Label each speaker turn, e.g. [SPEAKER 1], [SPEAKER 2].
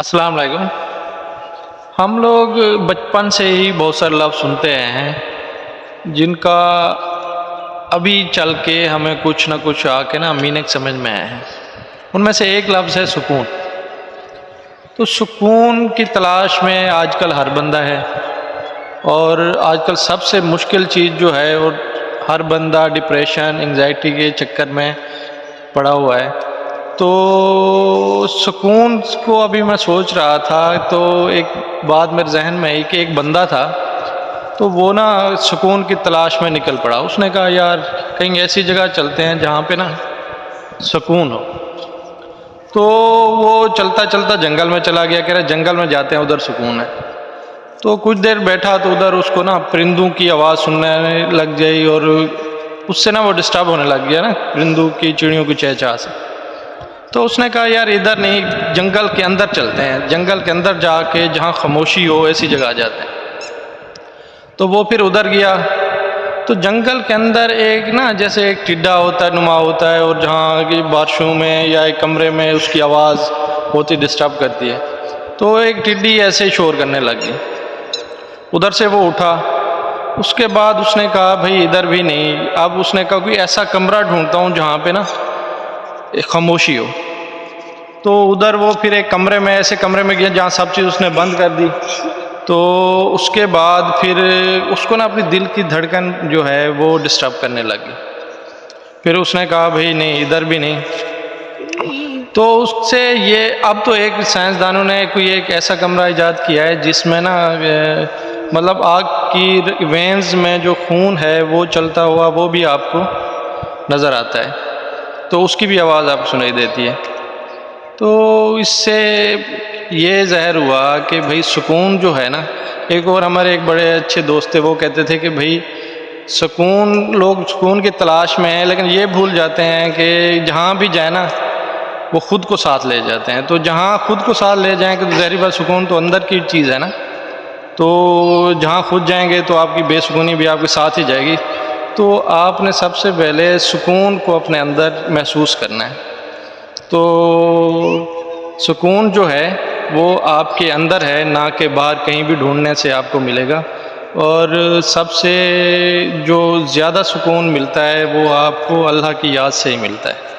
[SPEAKER 1] अस्सलाम वालेकुम। हम लोग बचपन से ही बहुत सारे लफ्ज़ सुनते हैं जिनका अभी चल के हमें कुछ ना कुछ आके ना मीनिंग समझ में आए हैं। उनमें से एक लफ्ज़ है सुकून। तो सुकून की तलाश में आजकल हर बंदा है, और आजकल सबसे मुश्किल चीज़ जो है, और हर बंदा डिप्रेशन एंजाइटी के चक्कर में पड़ा हुआ है। तो सुकून को अभी मैं सोच रहा था, तो एक बात मेरे जहन में आई कि एक बंदा था, तो वो ना सुकून की तलाश में निकल पड़ा। उसने कहा यार कहीं ऐसी जगह चलते हैं जहाँ पे ना सुकून हो। तो वो चलता चलता जंगल में चला गया, कह रहा जंगल में जाते हैं उधर सुकून है। तो कुछ देर बैठा तो उधर उसको ना परिंदों की आवाज़ सुनने लग गई, और उससे ना वो डिस्टर्ब होने लग गया ना परिंदों की चिड़ियों की चहचहा से। तो उसने कहा यार इधर नहीं, जंगल के अंदर चलते हैं, जंगल के अंदर जाके जहाँ खामोशी हो ऐसी जगह जाते हैं। तो वो फिर उधर गया। तो जंगल के अंदर एक ना जैसे एक टिड्डा होता है, नुमा होता है, और जहाँ की बारिशों में या एक कमरे में उसकी आवाज़ बहुत ही डिस्टर्ब करती है। तो एक टिड्डी ऐसे शोर करने लगी, उधर से वो उठा। उसके बाद उसने कहा भाई इधर भी नहीं। अब उसने कहा कोई ऐसा कमरा ढूंढता हूँ जहाँ पे ना एक खामोशी हो। तो उधर वो फिर एक कमरे में, ऐसे कमरे में गया जहाँ सब चीज़ उसने बंद कर दी। तो उसके बाद फिर उसको ना अपनी दिल की धड़कन जो है वो डिस्टर्ब करने लगी। फिर उसने कहा भाई नहीं इधर भी नहीं। तो उससे ये अब तो एक साइंसदानों ने कोई एक ऐसा कमरा इजाद किया है जिसमें ना मतलब आग की वेन्स में जो खून है वो चलता हुआ वो भी आपको नज़र आता है, तो उसकी भी आवाज़ आपको सुनाई देती है। तो इससे ये ज़ाहिर हुआ कि भाई सुकून जो है ना, एक और हमारे एक बड़े अच्छे दोस्त थे, वो कहते थे कि भाई सुकून, लोग सुकून की तलाश में हैं, लेकिन ये भूल जाते हैं कि जहाँ भी जाए ना वो ख़ुद को साथ ले जाते हैं। तो जहाँ ख़ुद को साथ ले जाएंगे तो ज़ाहिर बात सुकून तो अंदर की चीज़ है ना। तो जहाँ खुद जाएंगे तो आपकी बेसुकूनी भी आपके साथ ही जाएगी। तो आपने सबसे पहले सुकून को अपने अंदर महसूस करना है। तो सुकून जो है वो आपके अंदर है, ना कि बाहर कहीं भी ढूंढने से आपको मिलेगा। और सबसे जो ज़्यादा सुकून मिलता है वो आपको अल्लाह की याद से ही मिलता है।